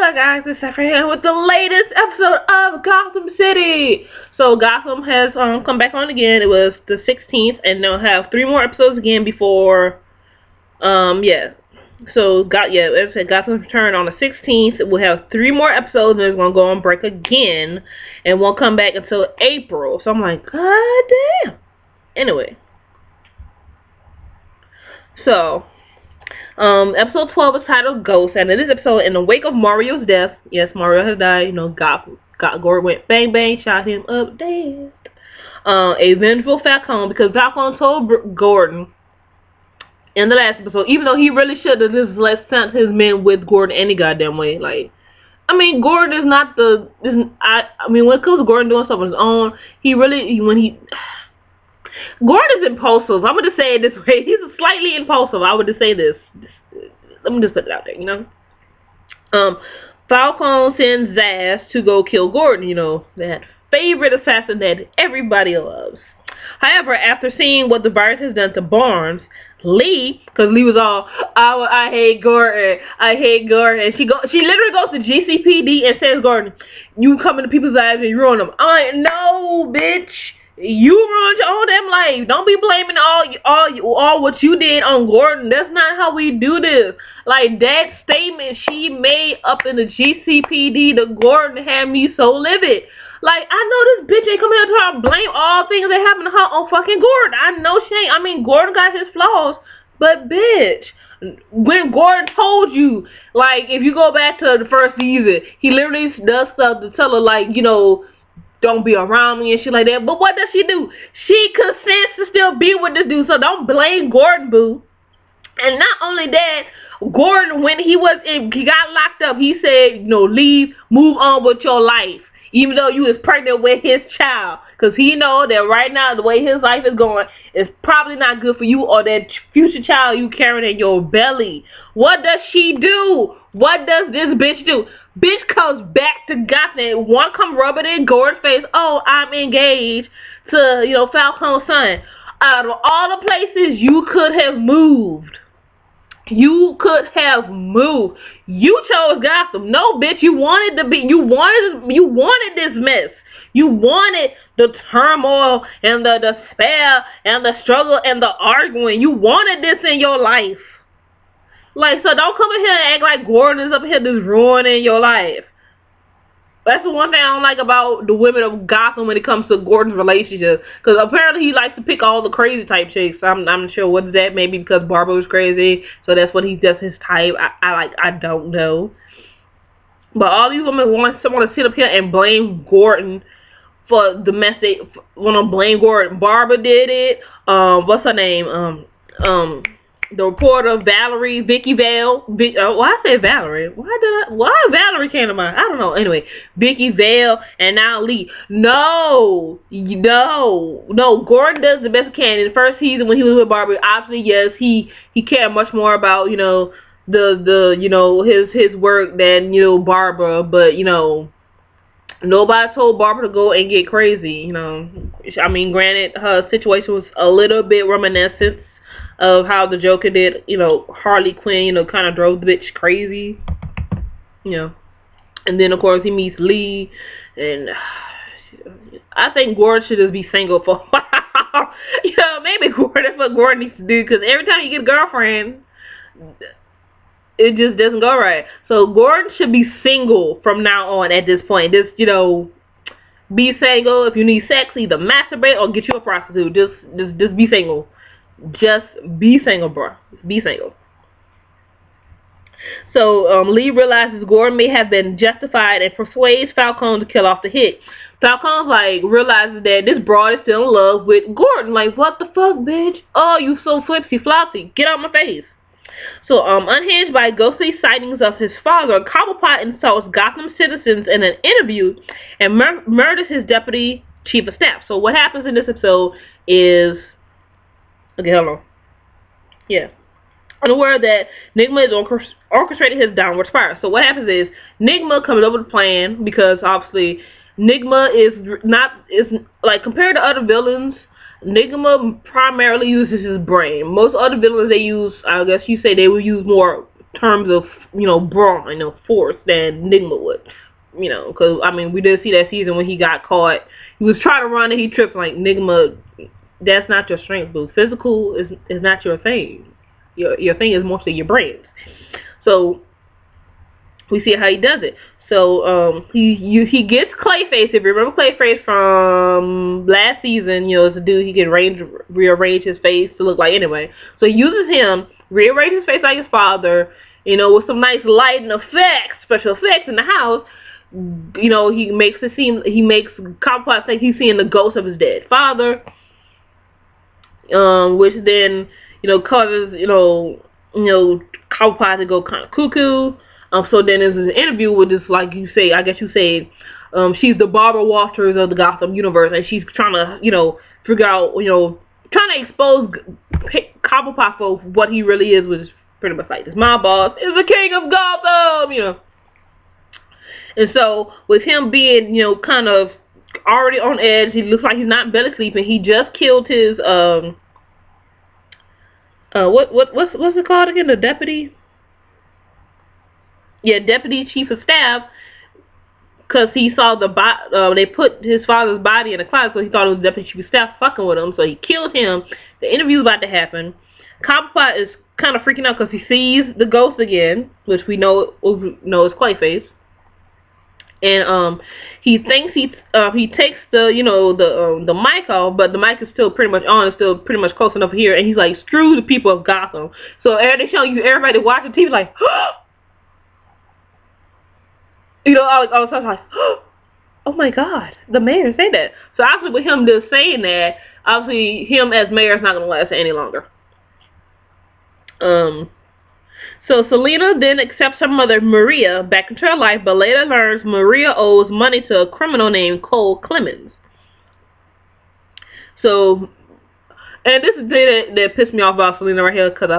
up, guys? It's Stephanie here with the latest episode of Gotham City. So Gotham has come back on again. It was the 16th, and they'll have 3 more episodes again before yeah. So as I said, Gotham's return on the 16th. We'll have 3 more episodes, and it's gonna go on break again, and won't come back until April. So I'm like, god damn. Anyway, so episode 12 is titled Ghost, and in this episode, in the wake of Mario's death, yes, Mario has died, you know, Gordon went bang bang, shot him up dead. A vengeful Falcone, because Falcone told Gordon in the last episode, even though he really should have just sent his men with Gordon any goddamn way, like, I mean, Gordon is not the, I mean, when it comes to Gordon doing stuff on his own, Gordon is impulsive. I'm going to say it this way. He's slightly impulsive. I would just say this. Let me just put it out there, you know. Falcone sends Zaz to go kill Gordon, you know, that favorite assassin that everybody loves. However, after seeing what the virus has done to Barnes, Lee, because Lee was all, I hate Gordon, I hate Gordon. She literally goes to GCPD and says, Gordon, you come into people's lives and you ruin them. I'm like, no, bitch. You ruined your own damn life. Don't be blaming all what you did on Gordon. That's not how we do this. Like, that statement she made up in the GCPD to Gordon had me so livid. Like, I know this bitch ain't coming here to blame all things that happened to her on fucking Gordon. I know she ain't. I mean, Gordon got his flaws, but bitch, when Gordon told you, like, if you go back to the first season, he literally does stuff to tell her, like, you know, don't be around me and shit like that. But what does she do? She consents to still be with this dude. So don't blame Gordon, boo. And not only that, Gordon, when he got locked up, he said, you know, leave, move on with your life. Even though you was pregnant with his child. Because he know that right now, the way his life is going, is probably not good for you or that future child you carrying in your belly. What does she do? What does this bitch do? Bitch comes back to Gotham. One come rub it in Gordon's face. Oh, I'm engaged to, you know, Falcone's son. Out of all the places you could have moved, you could have moved. You chose Gotham. No, bitch, you wanted this mess. You wanted the turmoil and the despair and the struggle and the arguing. You wanted this in your life. Like, so don't come in here and act like Gordon is up here just ruining your life. That's the one thing I don't like about the women of Gotham when it comes to Gordon's relationship. Because apparently he likes to pick all the crazy type chicks. I'm not sure what is that. Maybe because Barbara was crazy. So that's what he does his type. I don't know. But all these women want someone to sit up here and blame Gordon for the mess they want to blame Gordon. Barbara did it. What's her name? The reporter Valerie, Vicky Vale. I said Valerie. Why Valerie came to mind? I don't know. Anyway, Vicky Vale and now Lee. No. Gordon does the best he can. In the first season when he was with Barbara, obviously yes, he cared much more about, you know, the you know, his work than, you know, Barbara. But, you know, nobody told Barbara to go and get crazy. You know, I mean, granted, her situation was a little bit reminiscent of how the Joker did, you know, Harley Quinn, you know, kind of drove the bitch crazy, you know. And then, of course, he meets Lee, and I think Gordon should just be single for a while. You know, maybe that's what Gordon needs to do, because every time you get a girlfriend, it just doesn't go right. So Gordon should be single from now on at this point. Just, you know, be single. If you need sex, either masturbate or get you a prostitute. Just be single. Just be single, bro. Be single. So, Lee realizes Gordon may have been justified and persuades Falcone to kill off the hit. Falcone's like, realizes that this broad is still in love with Gordon. Like, what the fuck, bitch? Oh, you so flipsy floppy. Get out my face. So, unhinged by ghostly sightings of his father, Cobblepot insults Gotham citizens in an interview and murders his deputy chief of staff. So, what happens in this episode is... Okay, hold on. Yeah. Unaware that Nigma is orchestrating his downward spiral. So what happens is Nigma comes up with a plan, because obviously Nigma is like, compared to other villains, Nigma primarily uses his brain. Most other villains, they use, I guess you say, they will use more terms of, you know, brawn, you know, force than Enigma would. You know, because, I mean, we did see that season when he got caught. He was trying to run and he tripped. Like, Enigma, that's not your strength, boo. Physical is not your thing. Your thing is mostly your brains. So, we see how he does it. So, he gets Clayface. If you remember Clayface from last season, you know, it's a dude, he can rearrange his face to look like anyway. So, he uses him, rearranges his face like his father, you know, with some nice lighting effects, special effects in the house. You know, he makes Cobblepot think he's seeing the ghost of his dead father, which then, you know, causes, you know, Cobblepot to go kind of cuckoo. So then there's an interview with this, like you say, I guess you say, she's the Barbara Walters of the Gotham universe, and she's trying to, you know, figure out, you know, trying to expose Cobblepot for what he really is, which is pretty much like, this my boss is the king of Gotham, you know. And so, with him being, you know, kind of already on edge, he looks like he's not barely sleeping. He just killed his, what's it called again? The deputy? Yeah, deputy chief of staff. Because he saw they put his father's body in a closet, so he thought it was the deputy chief of staff fucking with him. So he killed him. The interview's about to happen. Cobblepot is kind of freaking out because he sees the ghost again, which we know is Clayface. And he thinks he takes the, you know, the mic off, but the mic is still pretty much on, it's still pretty much close enough here, and he's like, screw the people of Gotham. So they're showing you everybody watching TV like, you know, all of a sudden like, oh my god, the mayor said that. So obviously with him just saying that, obviously him as mayor is not going to last any longer. So Selina then accepts her mother, Maria, back into her life, but later learns Maria owes money to a criminal named Cole Clemens. So, and this is the thing that pissed me off about Selina right here, because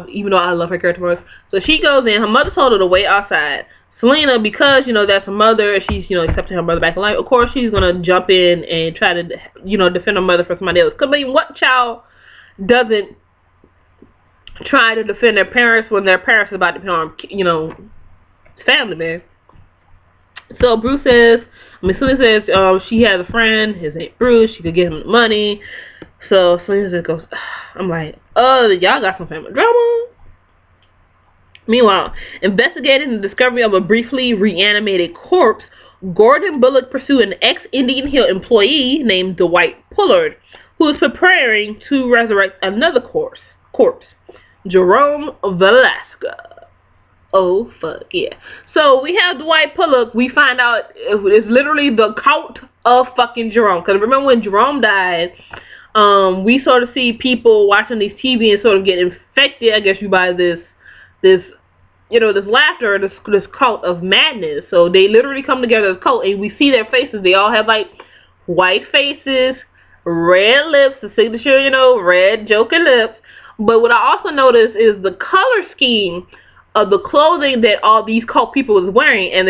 even though I love her character most. So she goes in, her mother told her to wait outside. Selina, because, you know, that's her mother, and she's, you know, accepting her mother back in life, of course she's going to jump in and try to, you know, defend her mother from somebody else. Because, I mean, what child doesn't try to defend their parents when their parents are about to become, you know, family, man? So Selina says she has a friend, his name Bruce, she could give him the money. So Selina just goes, I'm like, y'all got some family drama? Meanwhile, investigating the discovery of a briefly reanimated corpse, Gordon and Bullock pursue an ex-Indian Hill employee named Dwight Pullard, who is preparing to resurrect another corpse. Jerome Velasquez. Oh, fuck, yeah. So, we have Dwight Bullock. We find out it's literally the cult of fucking Jerome. Because remember when Jerome died, we sort of see people watching these TV and sort of get infected, I guess, by this, you know, this laughter, this cult of madness. So, they literally come together as a cult, and we see their faces. They all have, like, white faces, red lips, the signature, you know, red Joker lips. But what I also noticed is the color scheme of the clothing that all these cult people was wearing, and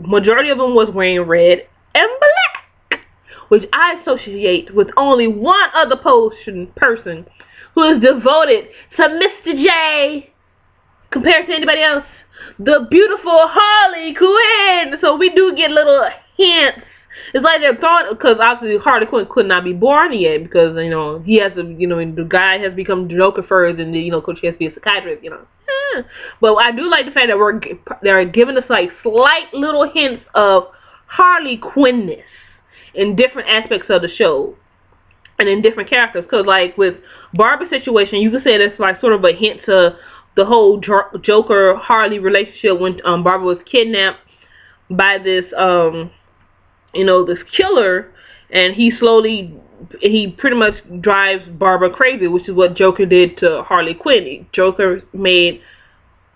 majority of them was wearing red and black, which I associate with only one other person who is devoted to Mr. J compared to anybody else, the beautiful Harley Quinn. So we do get little hints. It's like they're throwing, because obviously Harley Quinn could not be born yet, because, you know, he has to, you know, the guy has become Joker first, and, you know, Coach has to be a psychiatrist, you know. But I do like the fact that they're giving us, like, slight little hints of Harley Quinn-ness in different aspects of the show, and in different characters, because, like, with Barbara's situation, you could say that's, like, sort of a hint to the whole Joker-Harley relationship when Barbara was kidnapped by this, you know, this killer, and he pretty much drives Barbara crazy, which is what Joker did to Harley Quinn. Joker made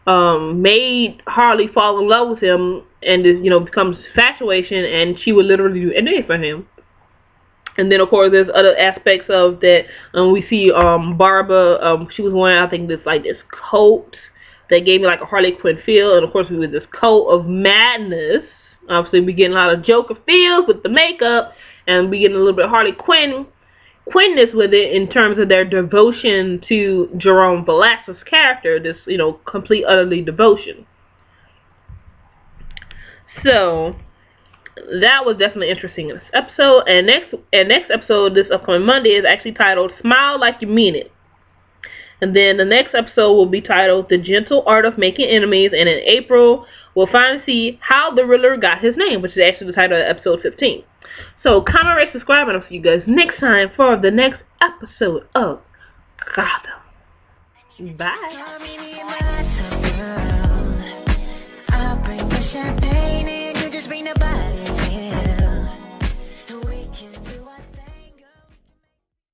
Harley fall in love with him, and this, you know, becomes infatuation, and she would literally do anything for him. And then, of course, there's other aspects of that. We see Barbara, she was wearing, I think, this coat that gave me like a Harley Quinn feel, and of course, we with this coat of madness. Obviously, we getting a lot of Joker feels with the makeup, and we getting a little bit of Harley Quinn quinness with it in terms of their devotion to Jerome Velasquez's character. This, you know, complete, utterly devotion. So that was definitely interesting in this episode. And next episode, this upcoming Monday, is actually titled "Smile Like You Mean It." And then the next episode will be titled "The Gentle Art of Making Enemies." And in April, we'll finally see how the Riddler got his name, which is actually the title of episode 15. So comment, rate, subscribe, and I'll see you guys next time for the next episode of Gotham. Bye.